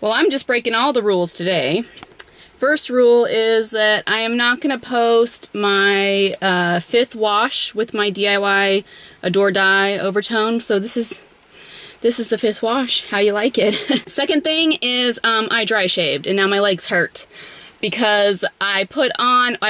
Well, I'm just breaking all the rules today. First rule is that I am not going to post my 5th wash with my DIY Adore Dye overtone. So this is the 5th wash. How you like it? Second thing is I dry shaved and now my legs hurt because I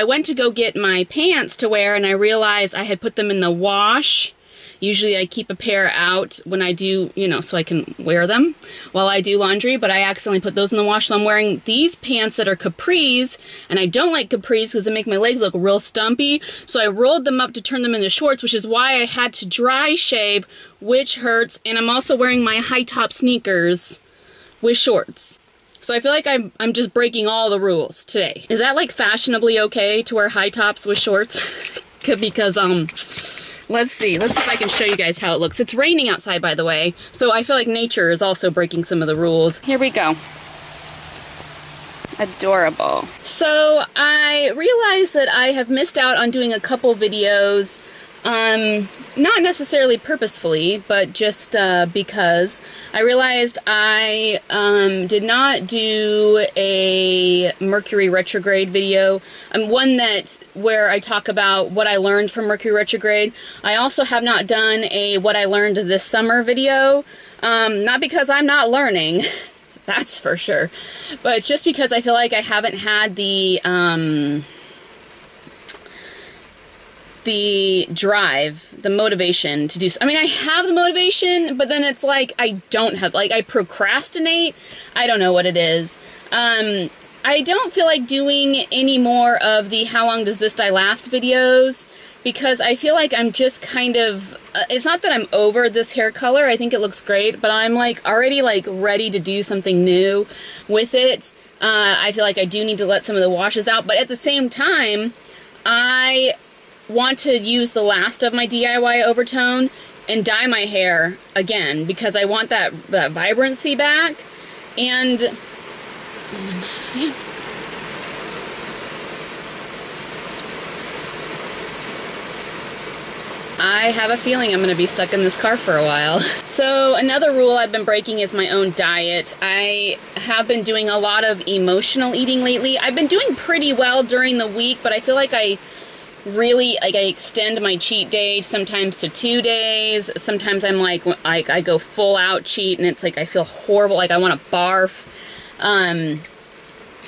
went to go get my pants to wear and I realized I had put them in the wash. Usually I keep a pair out when I do, so I can wear them while I do laundry, but I accidentally put those in the wash. So I'm wearing these pants that are capris, and I don't like capris because they make my legs look real stumpy. So I rolled them up to turn them into shorts, which is why I had to dry shave, which hurts. And I'm also wearing my high top sneakers with shorts. So I feel like I'm just breaking all the rules today. Is that like fashionably okay to wear high tops with shorts? Because, let's see if I can show you guys how it looks. It's raining outside, by the way, so I feel like nature is also breaking some of the rules. Here we go. Adorable. So I realized that I have missed out on doing a couple videos, not necessarily purposefully, but just because I realized I did not do a Mercury Retrograde video. One where I talk about what I learned from Mercury Retrograde. I also have not done a what I learned this summer video, not because I'm not learning, that's for sure, but just because I feel like I haven't had the drive, the motivation to do so. I mean, I have the motivation, but then it's like I don't have, like, I procrastinate. I don't know what it is. I don't feel like doing any more of the how long does this dye last videos because I feel like I'm just kind of, it's not that I'm over this hair color. I think it looks great, but I'm like already like ready to do something new with it. I feel like I do need to let some of the washes out, but at the same time, I want to use the last of my DIY overtone and dye my hair again because I want that vibrancy back. And yeah. I have a feeling I'm going to be stuck in this car for a while. So another rule I've been breaking is my own diet. I have been doing a lot of emotional eating lately. I've been doing pretty well during the week, but I feel like I extend my cheat day sometimes to 2 days. Sometimes I'm like I go full out cheat and it's like I feel horrible, like I want to barf.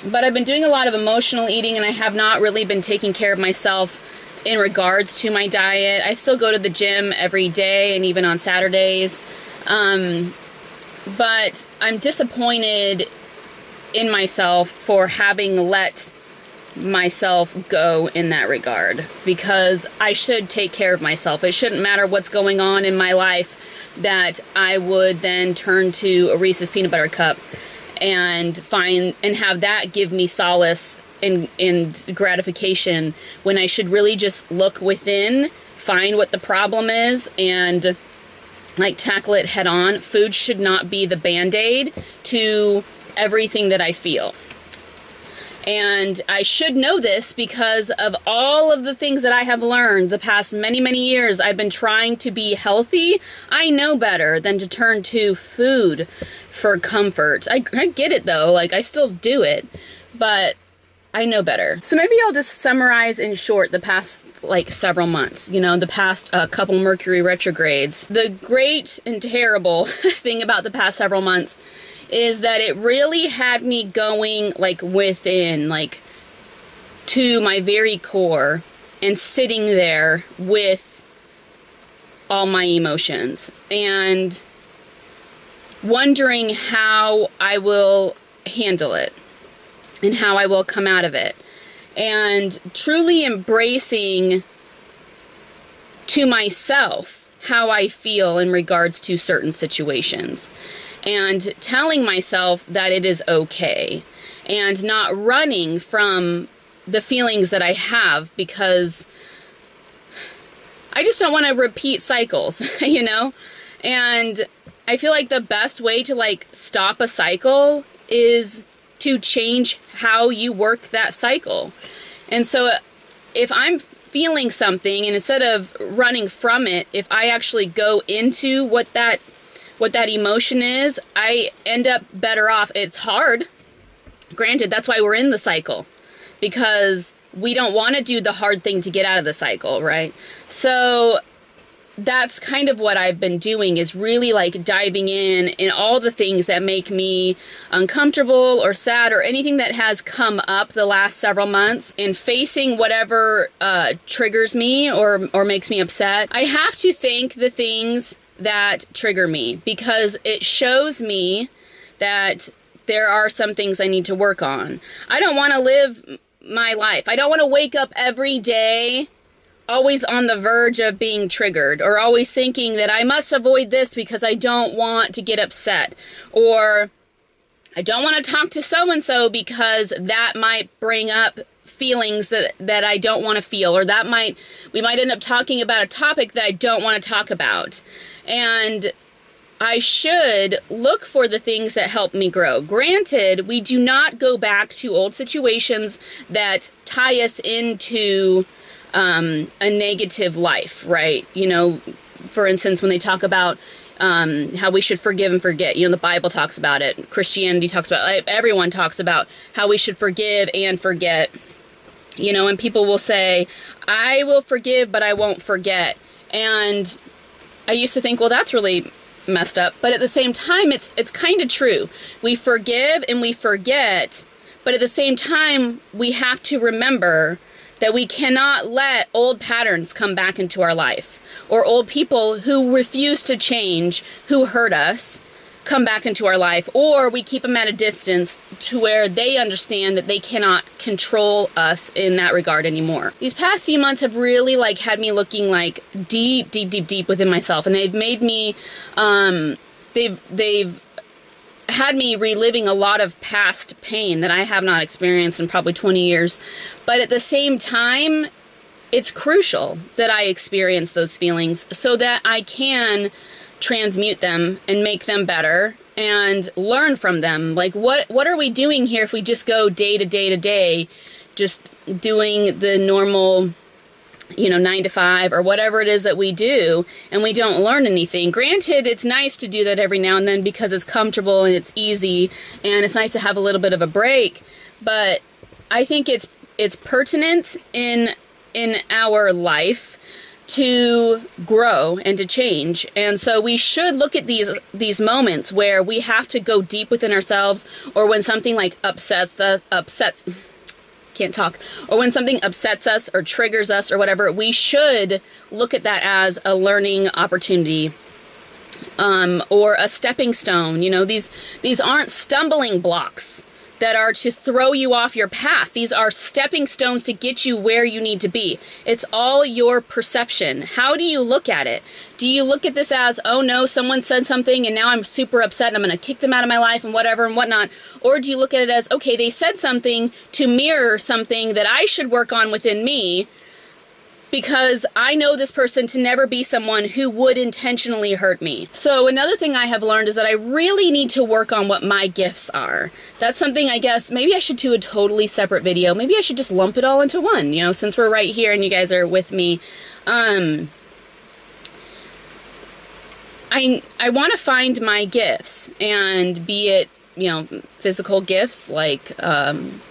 But I've been doing a lot of emotional eating and I have not really been taking care of myself in regards to my diet. I still go to the gym every day and even on Saturdays. But I'm disappointed in myself for having let myself go in that regard because I should take care of myself. It shouldn't matter what's going on in my life that I would then turn to a Reese's peanut butter cup and have that give me solace and gratification when I should really just look within, find what the problem is, and like tackle it head on. Food should not be the band-aid to everything that I feel. And I should know this because of all of the things that I have learned the past many, many years. I've been trying to be healthy. I know better than to turn to food for comfort. I get it though, like I still do it, but I know better. So maybe I'll just summarize in short the past like several months, the past couple Mercury retrogrades. The great and terrible thing about the past several months is that it really had me going like within, like to my very core and sitting there with all my emotions and wondering how I will handle it and how I will come out of it, and truly embracing to myself how I feel in regards to certain situations, and telling myself that it is okay, and not running from the feelings that I have because I just don't want to repeat cycles, and I feel like the best way to like stop a cycle is to change how you work that cycle. And so if I'm feeling something and instead of running from it, if I actually go into what what that emotion is, I end up better off. It's hard. Granted, that's why we're in the cycle, because we don't want to do the hard thing to get out of the cycle, right? So that's kind of what I've been doing, is really like diving in all the things that make me uncomfortable or sad or anything that has come up the last several months, and facing whatever triggers me or makes me upset. I have to thank the things that trigger me, because it shows me that there are some things I need to work on. I don't want to live my life. I don't want to wake up every day always on the verge of being triggered, or always thinking that I must avoid this because I don't want to get upset, or I don't want to talk to so-and-so because that might bring up feelings that I don't want to feel, or we might end up talking about a topic that I don't want to talk about. And I should look for the things that help me grow. Granted, we do not go back to old situations that tie us into a negative life, right? You know, for instance, when they talk about how we should forgive and forget, you know, the Bible talks about it, Christianity talks about it, everyone talks about how we should forgive and forget, you know, and people will say, I will forgive, but I won't forget. And I used to think, well, that's really messed up. But at the same time, it's kind of true. We forgive and we forget, but at the same time, we have to remember that we cannot let old patterns come back into our life, or old people who refuse to change, who hurt us, come back into our life, or we keep them at a distance to where they understand that they cannot control us in that regard anymore. These past few months have really like had me looking like deep within myself, and they've made me, they've had me reliving a lot of past pain that I have not experienced in probably 20 years. But at the same time, it's crucial that I experience those feelings so that I can transmute them and make them better and learn from them. Like, what are we doing here if we just go day to day to day, just doing the normal, you know, 9 to 5 or whatever it is that we do, and we don't learn anything. Granted, it's nice to do that every now and then because it's comfortable and it's easy, and it's nice to have a little bit of a break, but I think it's pertinent in our life to grow and to change. And so we should look at these moments where we have to go deep within ourselves, or when something like or when something upsets us or triggers us or whatever, we should look at that as a learning opportunity, or a stepping stone. You know, these aren't stumbling blocks that are to throw you off your path. These are stepping stones to get you where you need to be. It's all your perception. How do you look at it? Do you look at this as, oh no, someone said something and now I'm super upset and I'm going to kick them out of my life and whatever and whatnot? Or do you look at it as, okay, they said something to mirror something that I should work on within me, because I know this person to never be someone who would intentionally hurt me. So another thing I have learned is that I really need to work on what my gifts are. That's something I guess maybe I should do a totally separate video. Maybe I should just lump it all into one, you know, since we're right here and you guys are with me. I want to find my gifts, and be it, you know, physical gifts like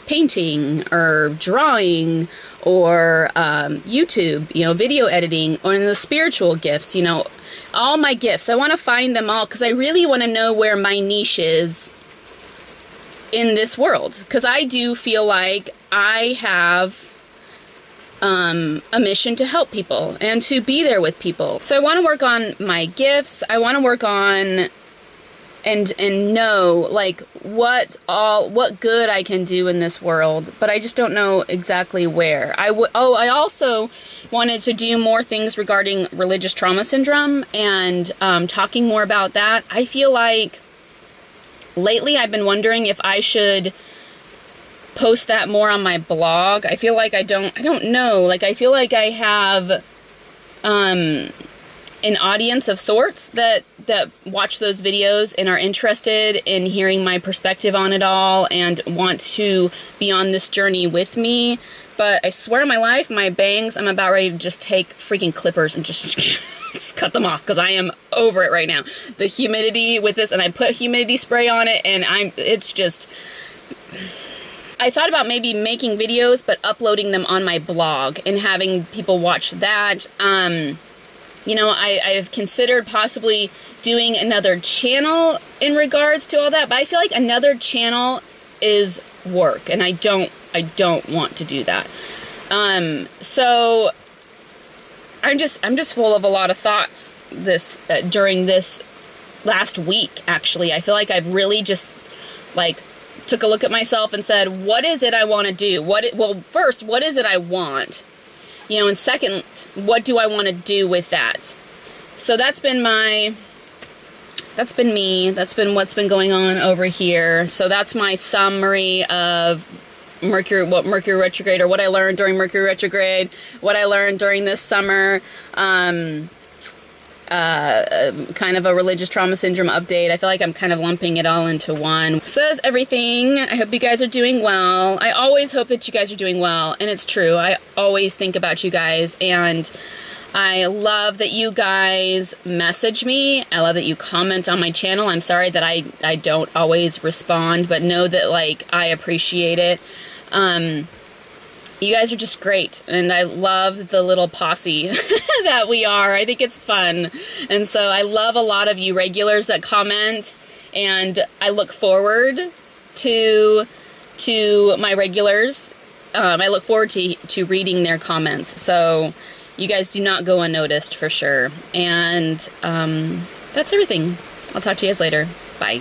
painting or drawing, or YouTube, you know, video editing, or in the spiritual gifts, you know, all my gifts. I want to find them all because I really want to know where my niche is in this world, because I do feel like I have a mission to help people and to be there with people. So I want to work on my gifts. I want to work on and know like what good I can do in this world, but I just don't know exactly where. I also wanted to do more things regarding religious trauma syndrome, and talking more about that. I feel like lately I've been wondering if I should post that more on my blog. I feel like I don't know. Like, I feel like I have an audience of sorts that watch those videos and are interested in hearing my perspective on it all and want to be on this journey with me. But I swear on my life, my bangs, I'm about ready to just take freaking clippers and just cut them off, because I am over it right now. The humidity with this, and I put humidity spray on it, and it's just... I thought about maybe making videos, but uploading them on my blog and having people watch that. You know, I've considered possibly doing another channel in regards to all that, but I feel like another channel is work, and I don't want to do that. So I'm just full of a lot of thoughts during this last week, actually. I feel like I've really just, like, took a look at myself and said, what is it I want to do? Well, first, what is it I want? You know, and second, what do I want to do with that? So that's been me. That's been what's been going on over here. So that's my summary of Mercury Retrograde, or what I learned during Mercury Retrograde, what I learned during this summer. Kind of a religious trauma syndrome update. I feel like I'm kind of lumping it all into one. So that's everything. I hope you guys are doing well. I always hope that you guys are doing well, and it's true. I always think about you guys, and I love that you guys message me. I love that you comment on my channel. I'm sorry that I don't always respond, but know that, like, I appreciate it. You guys are just great, and I love the little posse that we are. I think it's fun, and so I love a lot of you regulars that comment, and I look forward to my regulars. I look forward to reading their comments, so you guys do not go unnoticed for sure. And that's everything. I'll talk to you guys later. Bye.